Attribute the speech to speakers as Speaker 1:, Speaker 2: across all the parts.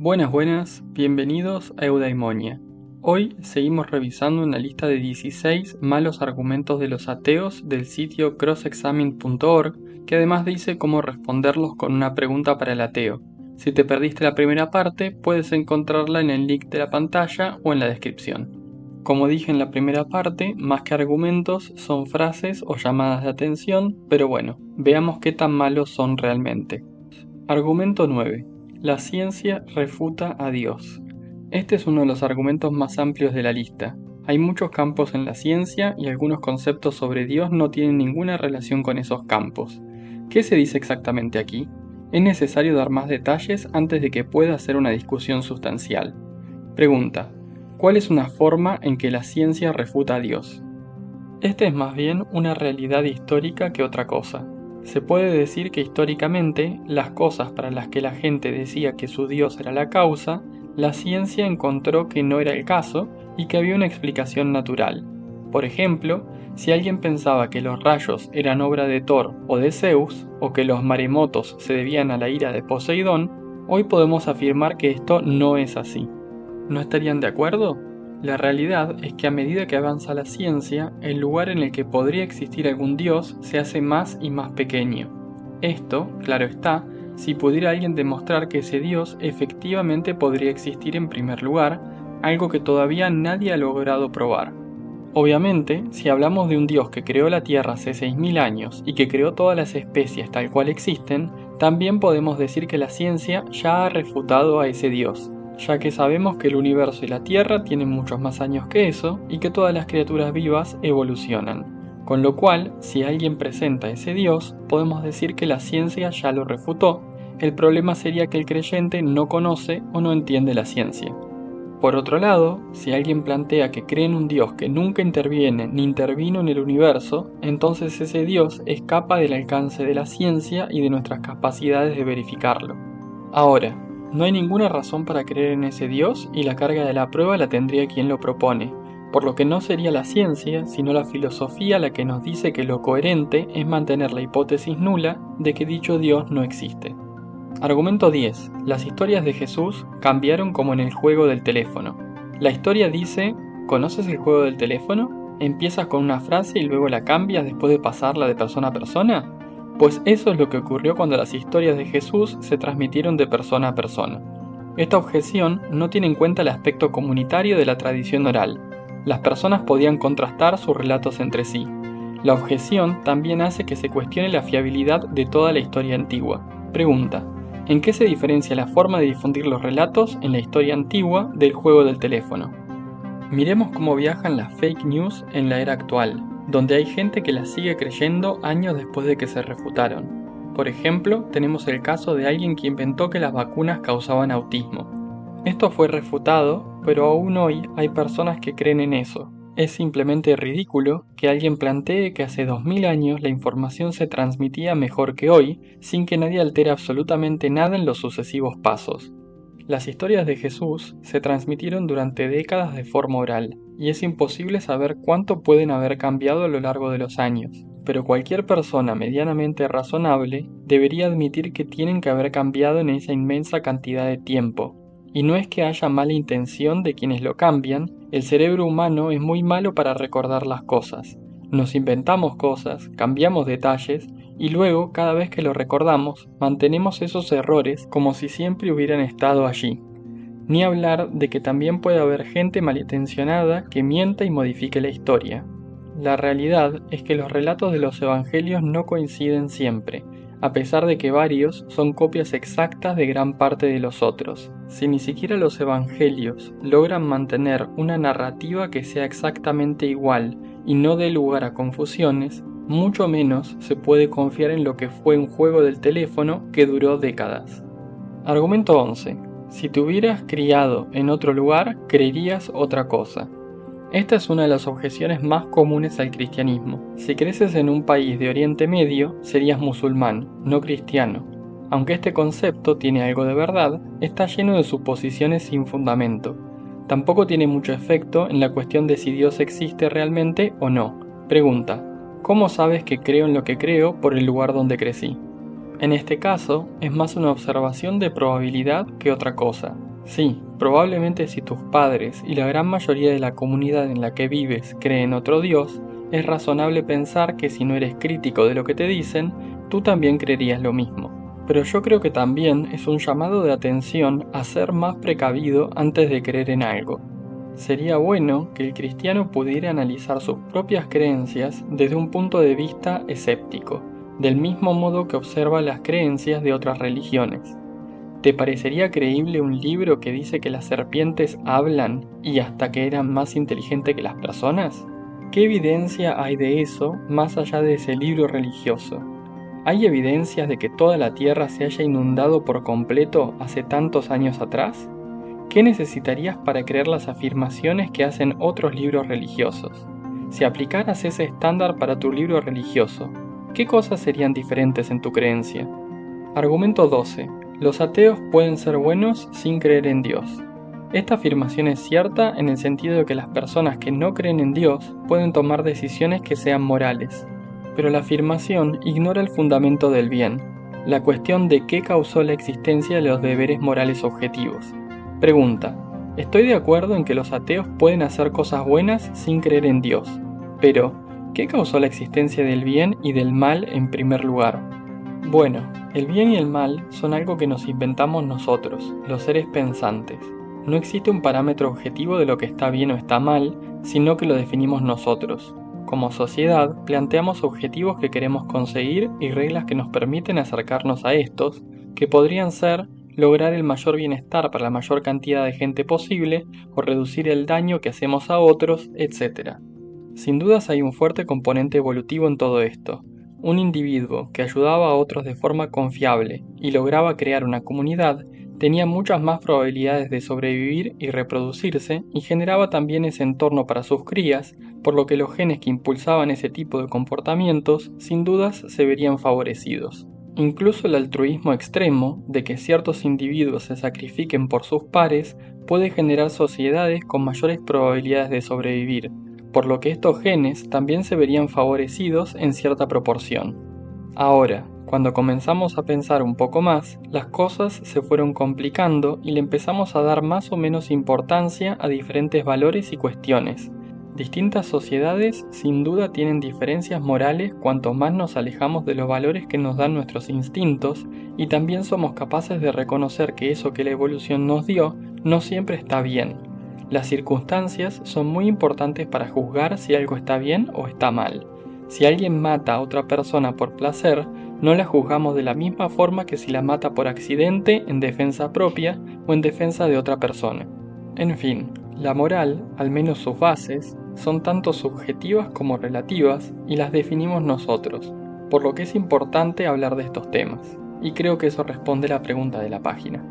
Speaker 1: Buenas, bienvenidos a Eudaimonia. Hoy seguimos revisando una lista de 16 malos argumentos de los ateos del sitio crossexamine.org, que además dice cómo responderlos con una pregunta para el ateo. Si te perdiste la primera parte, puedes encontrarla en el link de la pantalla o en la descripción. Como dije en la primera parte, más que argumentos son frases o llamadas de atención, pero bueno, veamos qué tan malos son realmente. Argumento 9. La ciencia refuta a Dios. Este es uno de los argumentos más amplios de la lista. Hay muchos campos en la ciencia y algunos conceptos sobre Dios no tienen ninguna relación con esos campos. ¿Qué se dice exactamente aquí? Es necesario dar más detalles antes de que pueda hacer una discusión sustancial. Pregunta: ¿cuál es una forma en que la ciencia refuta a Dios? Esta es más bien una realidad histórica que otra cosa. Se puede decir que históricamente, las cosas para las que la gente decía que su Dios era la causa, la ciencia encontró que no era el caso y que había una explicación natural. Por ejemplo, si alguien pensaba que los rayos eran obra de Thor o de Zeus, o que los maremotos se debían a la ira de Poseidón, hoy podemos afirmar que esto no es así. ¿No estarían de acuerdo? La realidad es que a medida que avanza la ciencia, el lugar en el que podría existir algún dios se hace más y más pequeño. Esto, claro está, si pudiera alguien demostrar que ese dios efectivamente podría existir en primer lugar, algo que todavía nadie ha logrado probar. Obviamente, si hablamos de un dios que creó la Tierra hace 6.000 años y que creó todas las especies tal cual existen, también podemos decir que la ciencia ya ha refutado a ese dios, ya que sabemos que el universo y la Tierra tienen muchos más años que eso y que todas las criaturas vivas evolucionan. Con lo cual, si alguien presenta ese Dios, podemos decir que la ciencia ya lo refutó. El problema sería que el creyente no conoce o no entiende la ciencia. Por otro lado, si alguien plantea que cree en un Dios que nunca interviene ni intervino en el universo, entonces ese Dios escapa del alcance de la ciencia y de nuestras capacidades de verificarlo. Ahora, no hay ninguna razón para creer en ese Dios y la carga de la prueba la tendría quien lo propone, por lo que no sería la ciencia, sino la filosofía la que nos dice que lo coherente es mantener la hipótesis nula de que dicho Dios no existe. Argumento 10. Las historias de Jesús cambiaron como en el juego del teléfono. La historia dice: ¿conoces el juego del teléfono? ¿Empiezas con una frase y luego la cambias después de pasarla de persona a persona? Pues eso es lo que ocurrió cuando las historias de Jesús se transmitieron de persona a persona. Esta objeción no tiene en cuenta el aspecto comunitario de la tradición oral. Las personas podían contrastar sus relatos entre sí. La objeción también hace que se cuestione la fiabilidad de toda la historia antigua. Pregunta: ¿en qué se diferencia la forma de difundir los relatos en la historia antigua del juego del teléfono? Miremos cómo viajan las fake news en la era actual, donde hay gente que las sigue creyendo años después de que se refutaron. Por ejemplo, tenemos el caso de alguien que inventó que las vacunas causaban autismo. Esto fue refutado, pero aún hoy hay personas que creen en eso. Es simplemente ridículo que alguien plantee que hace 2000 años la información se transmitía mejor que hoy, sin que nadie altere absolutamente nada en los sucesivos pasos. Las historias de Jesús se transmitieron durante décadas de forma oral, y es imposible saber cuánto pueden haber cambiado a lo largo de los años, pero cualquier persona medianamente razonable debería admitir que tienen que haber cambiado en esa inmensa cantidad de tiempo. Y no es que haya mala intención de quienes lo cambian, el cerebro humano es muy malo para recordar las cosas. Nos inventamos cosas, cambiamos detalles, y luego, cada vez que lo recordamos, mantenemos esos errores como si siempre hubieran estado allí. Ni hablar de que también puede haber gente malintencionada que mienta y modifique la historia. La realidad es que los relatos de los evangelios no coinciden siempre, a pesar de que varios son copias exactas de gran parte de los otros. Si ni siquiera los evangelios logran mantener una narrativa que sea exactamente igual y no dé lugar a confusiones, mucho menos se puede confiar en lo que fue un juego del teléfono que duró décadas. Argumento 11. Si te hubieras criado en otro lugar, creerías otra cosa. Esta es una de las objeciones más comunes al cristianismo. Si creces en un país de Oriente Medio, serías musulmán, no cristiano. Aunque este concepto tiene algo de verdad, está lleno de suposiciones sin fundamento. Tampoco tiene mucho efecto en la cuestión de si Dios existe realmente o no. Pregunta: ¿cómo sabes que creo en lo que creo por el lugar donde crecí? En este caso, es más una observación de probabilidad que otra cosa. Sí, probablemente si tus padres y la gran mayoría de la comunidad en la que vives creen otro Dios, es razonable pensar que si no eres crítico de lo que te dicen, tú también creerías lo mismo. Pero yo creo que también es un llamado de atención a ser más precavido antes de creer en algo. Sería bueno que el cristiano pudiera analizar sus propias creencias desde un punto de vista escéptico, del mismo modo que observa las creencias de otras religiones. ¿Te parecería creíble un libro que dice que las serpientes hablan y hasta que eran más inteligentes que las personas? ¿Qué evidencia hay de eso más allá de ese libro religioso? ¿Hay evidencias de que toda la Tierra se haya inundado por completo hace tantos años atrás? ¿Qué necesitarías para creer las afirmaciones que hacen otros libros religiosos? Si aplicaras ese estándar para tu libro religioso, ¿qué cosas serían diferentes en tu creencia? Argumento 12. Los ateos pueden ser buenos sin creer en Dios. Esta afirmación es cierta en el sentido de que las personas que no creen en Dios pueden tomar decisiones que sean morales, pero la afirmación ignora el fundamento del bien, la cuestión de qué causó la existencia de los deberes morales objetivos. Pregunta: estoy de acuerdo en que los ateos pueden hacer cosas buenas sin creer en Dios, pero ¿qué causó la existencia del bien y del mal en primer lugar? Bueno, el bien y el mal son algo que nos inventamos nosotros, los seres pensantes. No existe un parámetro objetivo de lo que está bien o está mal, sino que lo definimos nosotros. Como sociedad, planteamos objetivos que queremos conseguir y reglas que nos permiten acercarnos a estos, que podrían ser lograr el mayor bienestar para la mayor cantidad de gente posible o reducir el daño que hacemos a otros, etc. Sin dudas hay un fuerte componente evolutivo en todo esto. Un individuo que ayudaba a otros de forma confiable y lograba crear una comunidad tenía muchas más probabilidades de sobrevivir y reproducirse, y generaba también ese entorno para sus crías, por lo que los genes que impulsaban ese tipo de comportamientos sin dudas se verían favorecidos. Incluso el altruismo extremo, de que ciertos individuos se sacrifiquen por sus pares, puede generar sociedades con mayores probabilidades de sobrevivir, por lo que estos genes también se verían favorecidos en cierta proporción. Ahora, cuando comenzamos a pensar un poco más, las cosas se fueron complicando y le empezamos a dar más o menos importancia a diferentes valores y cuestiones. Distintas sociedades sin duda tienen diferencias morales cuanto más nos alejamos de los valores que nos dan nuestros instintos, y también somos capaces de reconocer que eso que la evolución nos dio no siempre está bien. Las circunstancias son muy importantes para juzgar si algo está bien o está mal. Si alguien mata a otra persona por placer, no la juzgamos de la misma forma que si la mata por accidente, en defensa propia o en defensa de otra persona. En fin, la moral, al menos sus bases, son tanto subjetivas como relativas y las definimos nosotros, por lo que es importante hablar de estos temas. Y creo que eso responde a la pregunta de la página.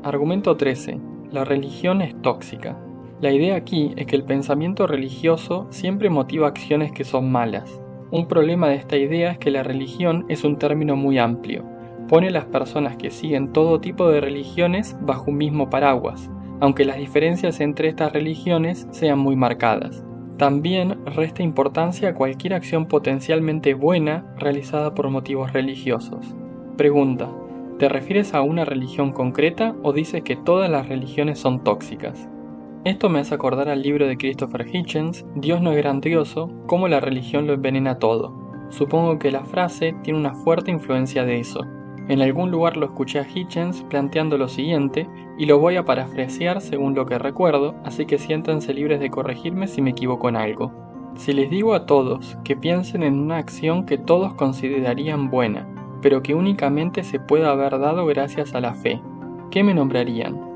Speaker 1: Argumento 13. La religión es tóxica. La idea aquí es que el pensamiento religioso siempre motiva acciones que son malas. Un problema de esta idea es que la religión es un término muy amplio. Pone a las personas que siguen todo tipo de religiones bajo un mismo paraguas, aunque las diferencias entre estas religiones sean muy marcadas. También resta importancia a cualquier acción potencialmente buena realizada por motivos religiosos. Pregunta: ¿te refieres a una religión concreta o dices que todas las religiones son tóxicas? Esto me hace acordar al libro de Christopher Hitchens, Dios no es grandioso, cómo la religión lo envenena todo. Supongo que la frase tiene una fuerte influencia de eso. En algún lugar lo escuché a Hitchens planteando lo siguiente, y lo voy a parafrasear según lo que recuerdo, así que siéntanse libres de corregirme si me equivoco en algo. Si les digo a todos que piensen en una acción que todos considerarían buena, pero que únicamente se puede haber dado gracias a la fe, ¿qué me nombrarían?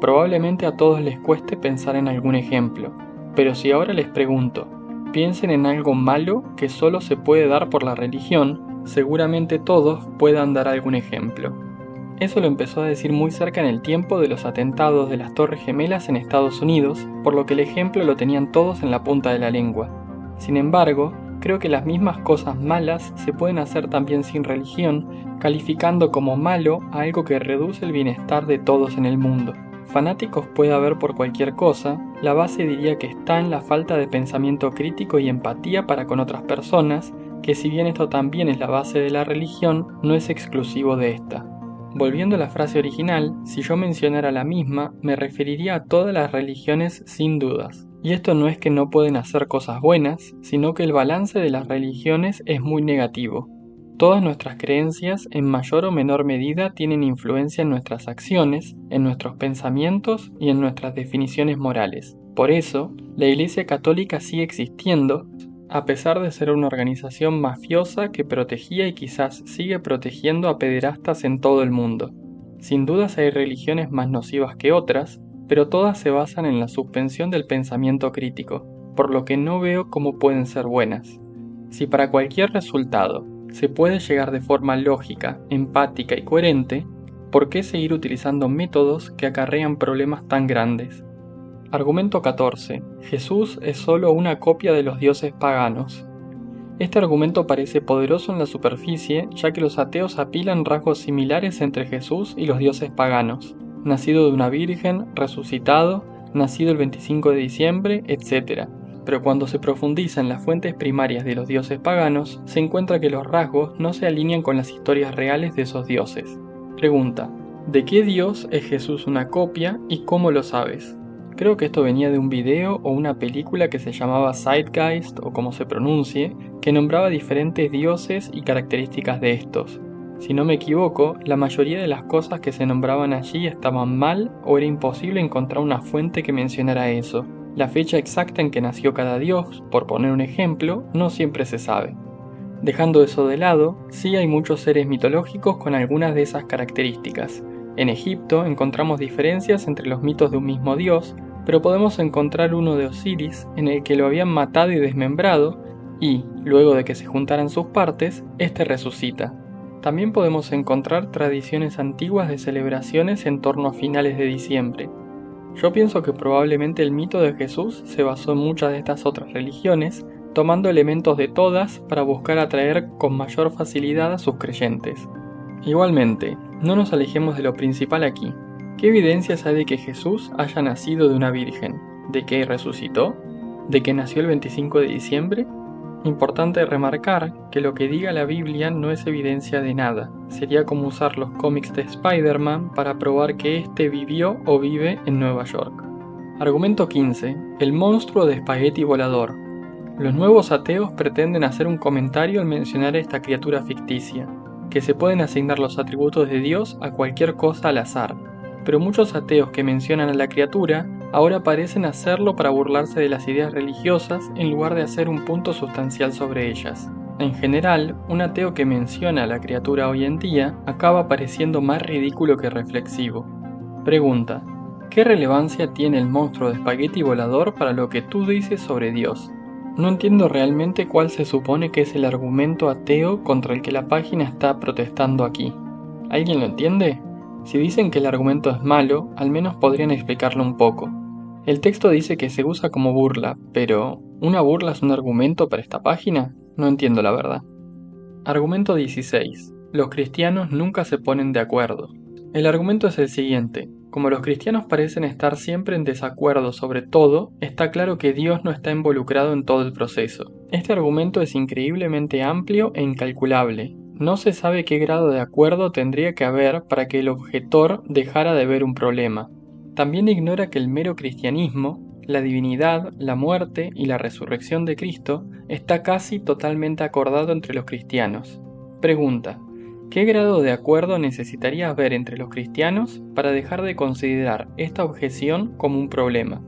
Speaker 1: Probablemente a todos les cueste pensar en algún ejemplo, pero si ahora les pregunto, piensen en algo malo que solo se puede dar por la religión, seguramente todos puedan dar algún ejemplo. Eso lo empezó a decir muy cerca en el tiempo de los atentados de las Torres Gemelas en Estados Unidos, por lo que el ejemplo lo tenían todos en la punta de la lengua. Sin embargo, creo que las mismas cosas malas se pueden hacer también sin religión, calificando como malo a algo que reduce el bienestar de todos en el mundo. Fanáticos puede haber por cualquier cosa, la base diría que está en la falta de pensamiento crítico y empatía para con otras personas, que si bien esto también es la base de la religión, no es exclusivo de esta. Volviendo a la frase original, si yo mencionara la misma, me referiría a todas las religiones sin dudas. Y esto no es que no pueden hacer cosas buenas, sino que el balance de las religiones es muy negativo. Todas nuestras creencias, en mayor o menor medida, tienen influencia en nuestras acciones, en nuestros pensamientos y en nuestras definiciones morales. Por eso, la Iglesia Católica sigue existiendo, a pesar de ser una organización mafiosa que protegía y quizás sigue protegiendo a pederastas en todo el mundo. Sin dudas hay religiones más nocivas que otras, pero todas se basan en la suspensión del pensamiento crítico, por lo que no veo cómo pueden ser buenas. Si para cualquier resultado se puede llegar de forma lógica, empática y coherente, ¿por qué seguir utilizando métodos que acarrean problemas tan grandes? Argumento 14. Jesús es solo una copia de los dioses paganos. Este argumento parece poderoso en la superficie, ya que los ateos apilan rasgos similares entre Jesús y los dioses paganos: nacido de una virgen, resucitado, nacido el 25 de diciembre, etc. Pero cuando se profundiza en las fuentes primarias de los dioses paganos, se encuentra que los rasgos no se alinean con las historias reales de esos dioses. Pregunta: ¿de qué dios es Jesús una copia y cómo lo sabes? Creo que esto venía de un video o una película que se llamaba Zeitgeist, o como se pronuncie, que nombraba diferentes dioses y características de estos. Si no me equivoco, la mayoría de las cosas que se nombraban allí estaban mal o era imposible encontrar una fuente que mencionara eso. La fecha exacta en que nació cada dios, por poner un ejemplo, no siempre se sabe. Dejando eso de lado, sí hay muchos seres mitológicos con algunas de esas características. En Egipto encontramos diferencias entre los mitos de un mismo dios, pero podemos encontrar uno de Osiris en el que lo habían matado y desmembrado, y, luego de que se juntaran sus partes, este resucita. También podemos encontrar tradiciones antiguas de celebraciones en torno a finales de diciembre. Yo pienso que probablemente el mito de Jesús se basó en muchas de estas otras religiones, tomando elementos de todas para buscar atraer con mayor facilidad a sus creyentes. Igualmente, no nos alejemos de lo principal aquí. ¿Qué evidencias hay de que Jesús haya nacido de una virgen? ¿De que resucitó? ¿De que nació el 25 de diciembre? Importante remarcar que lo que diga la Biblia no es evidencia de nada. Sería como usar los cómics de Spider-Man para probar que éste vivió o vive en Nueva York. Argumento 15. El monstruo de espagueti volador. Los nuevos ateos pretenden hacer un comentario al mencionar esta criatura ficticia, que se pueden asignar los atributos de Dios a cualquier cosa al azar. Pero muchos ateos que mencionan a la criatura ahora parecen hacerlo para burlarse de las ideas religiosas en lugar de hacer un punto sustancial sobre ellas. En general, un ateo que menciona a la criatura hoy en día acaba pareciendo más ridículo que reflexivo. Pregunta: ¿qué relevancia tiene el monstruo de espagueti volador para lo que tú dices sobre Dios? No entiendo realmente cuál se supone que es el argumento ateo contra el que la página está protestando aquí. ¿Alguien lo entiende? Si dicen que el argumento es malo, al menos podrían explicarlo un poco. El texto dice que se usa como burla, pero ¿una burla es un argumento para esta página? No entiendo la verdad. Argumento 16. Los cristianos nunca se ponen de acuerdo. El argumento es el siguiente: como los cristianos parecen estar siempre en desacuerdo sobre todo, está claro que Dios no está involucrado en todo el proceso. Este argumento es increíblemente amplio e incalculable. No se sabe qué grado de acuerdo tendría que haber para que el objetor dejara de ver un problema. También ignora que el mero cristianismo, la divinidad, la muerte y la resurrección de Cristo está casi totalmente acordado entre los cristianos. Pregunta: ¿qué grado de acuerdo necesitaría haber entre los cristianos para dejar de considerar esta objeción como un problema?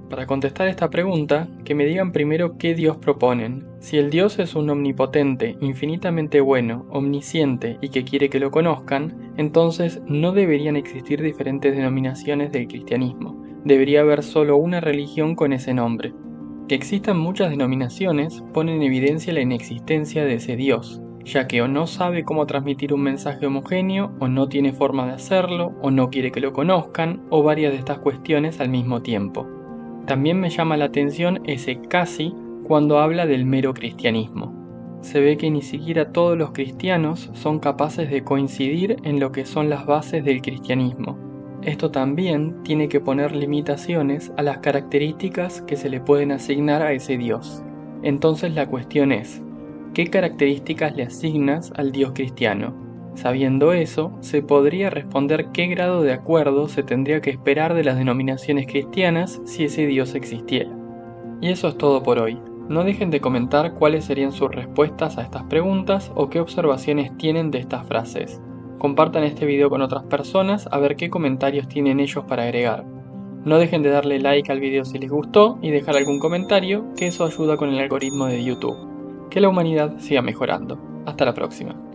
Speaker 1: Para contestar esta pregunta, que me digan primero qué Dios proponen. Si el Dios es un omnipotente, infinitamente bueno, omnisciente y que quiere que lo conozcan, entonces no deberían existir diferentes denominaciones del cristianismo. Debería haber solo una religión con ese nombre. Que existan muchas denominaciones pone en evidencia la inexistencia de ese Dios, ya que o no sabe cómo transmitir un mensaje homogéneo, o no tiene forma de hacerlo, o no quiere que lo conozcan, o varias de estas cuestiones al mismo tiempo. También me llama la atención ese casi cuando habla del mero cristianismo. Se ve que ni siquiera todos los cristianos son capaces de coincidir en lo que son las bases del cristianismo. Esto también tiene que poner limitaciones a las características que se le pueden asignar a ese Dios. Entonces la cuestión es: ¿qué características le asignas al Dios cristiano? Sabiendo eso, se podría responder qué grado de acuerdo se tendría que esperar de las denominaciones cristianas si ese Dios existiera. Y eso es todo por hoy. No dejen de comentar cuáles serían sus respuestas a estas preguntas o qué observaciones tienen de estas frases. Compartan este video con otras personas a ver qué comentarios tienen ellos para agregar. No dejen de darle like al video si les gustó y dejar algún comentario, que eso ayuda con el algoritmo de YouTube. Que la humanidad siga mejorando. Hasta la próxima.